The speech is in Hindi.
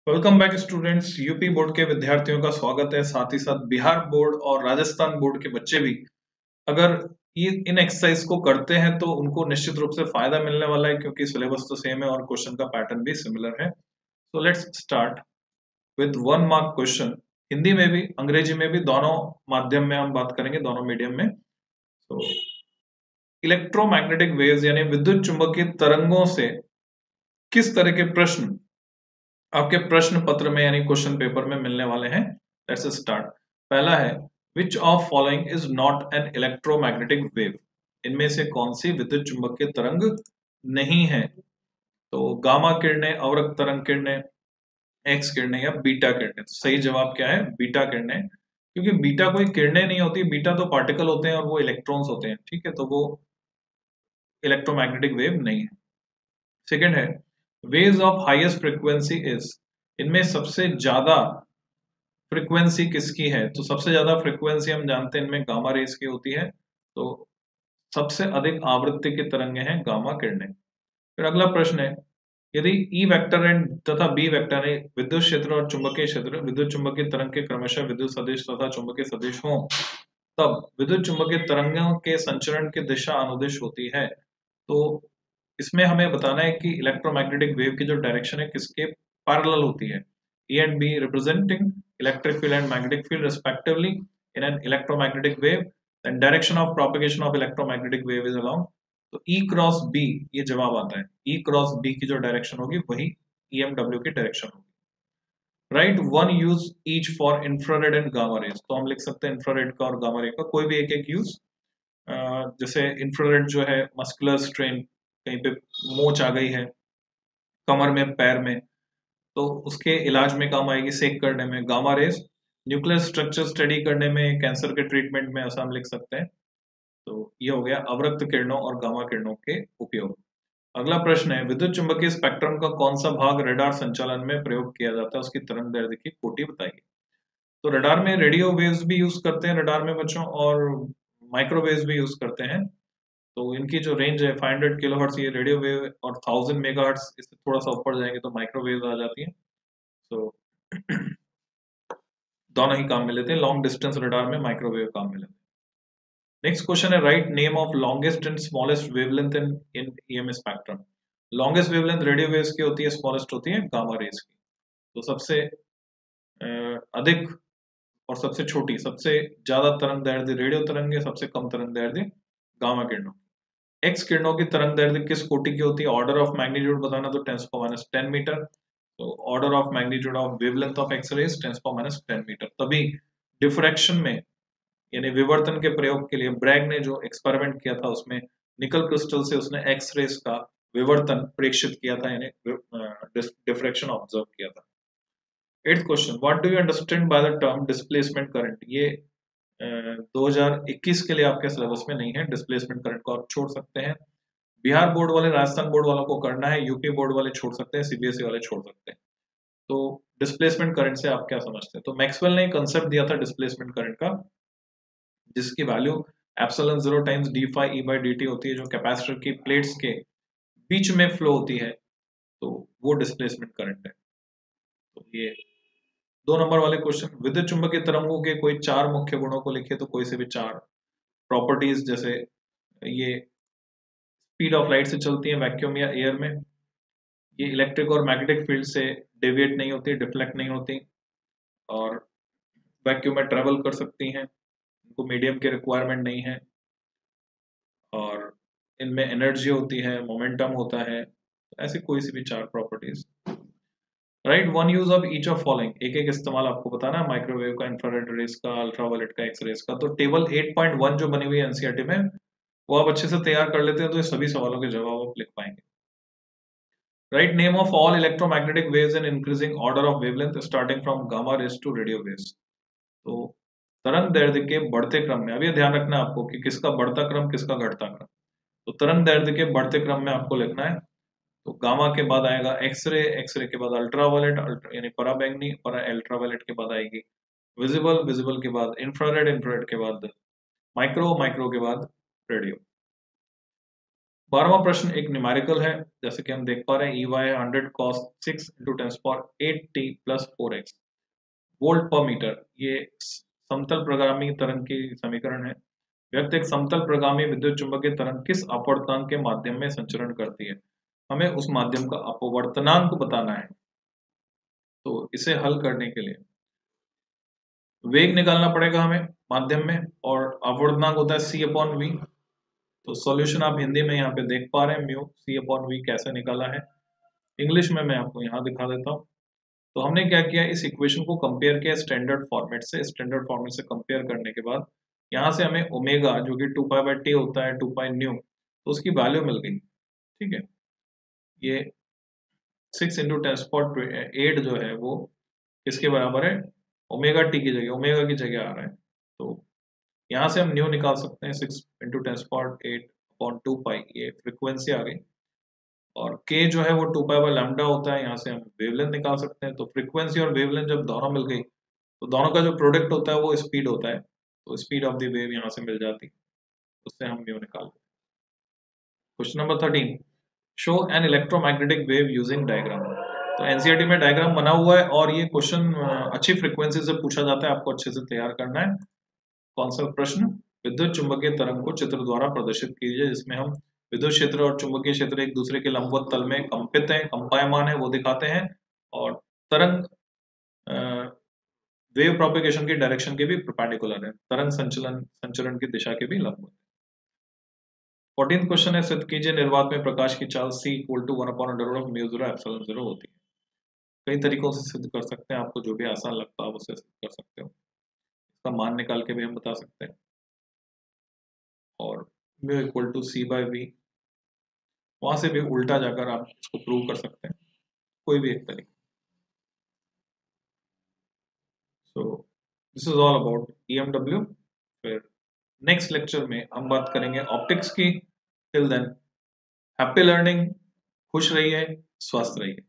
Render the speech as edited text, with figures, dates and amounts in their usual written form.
Welcome back students. UP board के विद्यार्थियों का स्वागत है। साथ ही साथ बिहार बोर्ड और राजस्थान बोर्ड के बच्चे भी अगर ये इन एक्सरसाइज को करते हैं तो उनको निश्चित रूप से फायदा मिलने वाला है, क्योंकि सिलेबस तो सेम है और क्वेश्चन का पैटर्न भी सिमिलर है। So let's start with 1 mark question. Hindi में भी अंग्रेजी में भी दोनों माध्यम में हम बात करेंगे, दोनों मीडियम में। तो इलेक्ट्रोमैग्नेटिक वेव्स यानी विद्युत चुंबकीय तरंगों से किस तरह के प्रश्न आपके प्रश्न पत्र में यानी क्वेश्चन पेपर में मिलने वाले हैं। Let's start. पहला है, which of following is not an electromagnetic wave. इनमें से कौन सी विद्युत चुंबकीय तरंग नहीं है? तो गामा किरणें, अवरक्त तरंग किरणें, एक्स किरणें या बीटा किरणें। तो सही जवाब क्या है? बीटा किरणें। क्योंकि बीटा कोई किरणें नहीं होती, बीटा तो पार्टिकल होते हैं और वो इलेक्ट्रॉन्स होते हैं। ठीक है, तो वो इलेक्ट्रोमैग्नेटिक वेव नहीं है। सेकेंड है, waves of highest frequency is. इनमें सबसे ज्यादा फ्रीक्वेंसी किसकी है? तो सबसे ज्यादा फ्रीक्वेंसी हम जानते हैं इनमें गामा रेस की होती है। तो सबसे अधिक आवृत्ति की तरंगें हैं गामा किरणें। फिर अगला प्रश्न है, यदि ई वेक्टर एंड तथा बी वेक्टर विद्युत क्षेत्र और चुंबकीय क्षेत्र विद्युत चुंबकीय तरंग के क्रमशः विद्युत सदिश तथा चुंबकीय सदिश हों, तब विद्युत चुंबकीय तरंगों के संचरण की दिशा अनुदिश होती है। तो इसमें हमें बताना है कि इलेक्ट्रोमैग्नेटिक वेव की जो डायरेक्शन है किसके पैरेलल होती है। E and B representing electric field and magnetic field respectively in an electromagnetic wave, then direction of propagation of electromagnetic wave is along। तो E क्रॉस B ये जवाब आता है। E क्रॉस B की जो डायरेक्शन होगी वही EMW की डायरेक्शन होगी। Right one use each for infrared and gamma rays. तो हम लिख सकते हैं इंफ्रारेड का और गामा रे का कोई भी एक एक यूज। जैसे इंफ्रारेड जो है मस्कुलर स्ट्रेन, कहीं पे मोच आ गई है कमर में, पैर में, तो उसके इलाज में काम आएगी, सेक करने में। Gamma rays nuclear structure study करने में, कैंसर के ट्रीटमेंट में, ऐसा हम लिख सकते हैं। तो ये हो गया अवरक्त किरणों और गामा किरणों के उपयोग। अगला प्रश्न है, विद्युत चुंबकीय स्पेक्ट्रम का कौन सा भाग रडार संचालन में प्रयोग किया जाता है? उसकी तरंग दैर्ध्य की कोटि बताइए। तो रडार में रेडियो वेव्स भी यूज करते हैं रडार में बच्चों, और माइक्रोवेव्स भी यूज करते हैं। तो इनकी जो रेंज है 500 किलोहर्ट्ज ये रेडियो वेव, और 1000 मेगाहर्ट्ज, इससे थोड़ा सा ऊपर जाएंगे तो माइक्रोवेव आ जाती है। तो दोनों ही काम में लेते हैं, लॉन्ग डिस्टेंस रडार में माइक्रोवेव काम में लेते हैं। नेक्स्ट क्वेश्चन है, right name of longest and smallest wavelength in EMS spectrum. Longest wavelength radio waves की होती है, स्मॉलेस्ट होती है गामा रेज की। तो सबसे अधिक और सबसे छोटी, सबसे ज्यादा तरंग दैर्ध्य रेडियो तरंग है, सबसे कम तरंग दैर्ध्य गामा किरणों। एक्स किरणों की तरंग दैर्ध्य किस कोटि की होती है? ऑर्डर ऑफ मैग्नीट्यूड बताना, तो 10⁻10 मीटर। तो order of magnitude of wavelength of X rays 10⁻10 metre. तभी डिफ्रैक्शन में यानी विवर्तन के प्रयोग के लिए ब्रैग ने जो एक्सपेरिमेंट किया था उसमें निकल क्रिस्टल से उसने एक्स रेज का विवर्तन प्रेक्षित किया था, यानी डिफ्रैक्शन ऑब्जर्व किया था। Eighth question, what do you understand by the term displacement current. ये 2021 के लिए आपके सिलेबस में नहीं है, डिस्प्लेसमेंट करंट को आप छोड़ सकते हैं। बिहार बोर्ड वाले, राजस्थान बोर्ड वालों को करना है, यूपी बोर्ड वाले छोड़ सकते हैं, सीबीएसई वाले छोड़ सकते हैं। तो डिस्प्लेसमेंट करंट से आप क्या समझते हैं? तो मैक्सवेल ने कंसेप्ट दिया था डिस्प्लेसमेंट करंट का, जिसकी value epsilon 0 times D phi E by D T होती है, जो कैपेसिटर की प्लेट्स के बीच में फ्लो होती है। तो वो डिस्प्लेसमेंट करंट है। तो ये 2 नंबर वाले क्वेश्चन, विद्युत चुंबकीय तरंगों के कोई 4 मुख्य गुणों को लिखिए। तो कोई से भी 4 प्रॉपर्टीज, जैसे ये स्पीड ऑफ लाइट से चलती है वैक्यूम या एयर में, ये इलेक्ट्रिक और मैग्नेटिक फील्ड से डेविएट नहीं होती, डिफ्लेक्ट नहीं होती, और वैक्यूम में ट्रेवल कर सकती हैं, इनको मीडियम की रिक्वायरमेंट नहीं है, और इनमें एनर्जी होती है, मोमेंटम होता है। ऐसी कोई सी भी 4 properties. Right one use of each of following. एक एक इस्तेमाल आपको बताना है, माइक्रोवेव का, इंफ्रारेड रेस का, अल्ट्रावायलेट का, एक्स रेस का। तो टेबल 8.1 जो बनी हुई है एनसीईआरटी में, वो आप अच्छे से तैयार कर लेते हैं तो ये सभी सवालों के जवाब आप लिख पाएंगे। Write name of all electromagnetic waves in increasing order of wavelength starting from gamma rays to radio waves. तो तरंग दैर्ध्य के बढ़ते क्रम में, अब ये ध्यान रखना है आपको कि किसका बढ़ता क्रम किसका घटता क्रम। तो तरंग दैर्ध्य के बढ़ते क्रम में आपको लिखना है, तो गामा के बाद आएगा एक्सरे, एक्सरे के बाद अल्ट्रावायलेट, यानी पराबैंगनी, परा अल्ट्रावायलेट के बाद आएगी विजिबल, विजिबल के बाद इंफ्रारेड, इंफ्रारेड के बाद माइक्रो, माइक्रो के बाद रेडियो। 12वां प्रश्न एक न्यूमेरिकल है, जैसे कि हम देख पा रहे हैं EY 100 cos 6 into 10⁸ plus 4x volt पर मीटर। ये समतल प्रगामी तरंग की समीकरण है। व्यक्त एक समतल प्रगामी विद्युत चुंबकीय तरंग किस अपवर्तनांक के माध्यम में संचरण करती है? हमें उस माध्यम का अपवर्तनांक बताना है। तो इसे हल करने के लिए वेग निकालना पड़ेगा हमें माध्यम में, और अपवर्तनांक होता है C/V। तो सॉल्यूशन आप हिंदी में यहाँ पे देख पा रहे हैं, म्यू C/V कैसे निकाला है। इंग्लिश में मैं आपको यहाँ दिखा देता हूँ। तो हमने क्या किया, इस इक्वेशन को कंपेयर किया स्टैंडर्ड फॉर्मेट से। स्टैंडर्ड फॉर्मेट से कंपेयर करने के बाद यहाँ से हमें ओमेगा जो कि 2π/T होता है, 2π न्यू, तो उसकी वैल्यू मिल गई। ठीक है, ये 6 × 10⁸ जो है वो किसके बराबर है, ओमेगा टी की जगह, ओमेगा की जगह आ रहा है। तो यहाँ से हम न्यू निकाल सकते हैं, 6 × 10⁸8/2π, ये फ्रिक्वेंसी आ गई। और k जो है वो 2π/λ होता है, यहाँ से हम वेवलेंथ निकाल सकते हैं। तो फ्रीक्वेंसी और वेवलेंथ जब दोनों मिल गई तो दोनों का जो प्रोडक्ट होता है वो स्पीड होता है। तो स्पीड ऑफ द वेव यहाँ से मिल जाती, उससे हम म्यू निकाल। Question number 13, show an electromagnetic wave using diagram. तो एनसीईआरटी में डायग्राम बना हुआ है, और ये क्वेश्चन अच्छी फ्रीक्वेंसी से पूछा जाता है, आपको अच्छे से तैयार करना है। कौन सा प्रश्न, विद्युत चुंबकीय तरंग को चित्र द्वारा प्रदर्शित कीजिए, जिसमें हम विद्युत क्षेत्र और चुंबकीय क्षेत्र एक दूसरे के लंबवत तल में कंपित हैं, कंपायमान है, वो दिखाते हैं, और तरंग वेव प्रोपेगेशन की डायरेक्शन के भी परपेंडिकुलर है, तरंग संचरण की दिशा के भी लंबवत। 14th क्वेश्चन है, सिद्ध कीजिए निर्वात में प्रकाश की चाल C = 1/√μ0ε0 होती है। कई तरीकों से सिद्ध कर सकते हैं, आपको जो भी आसान लगता है आप उससे सिद्ध कर सकते हो। इसका मान निकाल के भी हम बता सकते हैं, और μ = C/V, वहां से भी उल्टा जाकर आप इसको प्रूव कर सकते हैं, कोई भी एक तरीका। So this is all about EMW। फिर नेक्स्ट लेक्चर में हम बात करेंगे ऑप्टिक्स की। टिल देन, हैप्पी लर्निंग, खुश रहिए, स्वस्थ रहिए।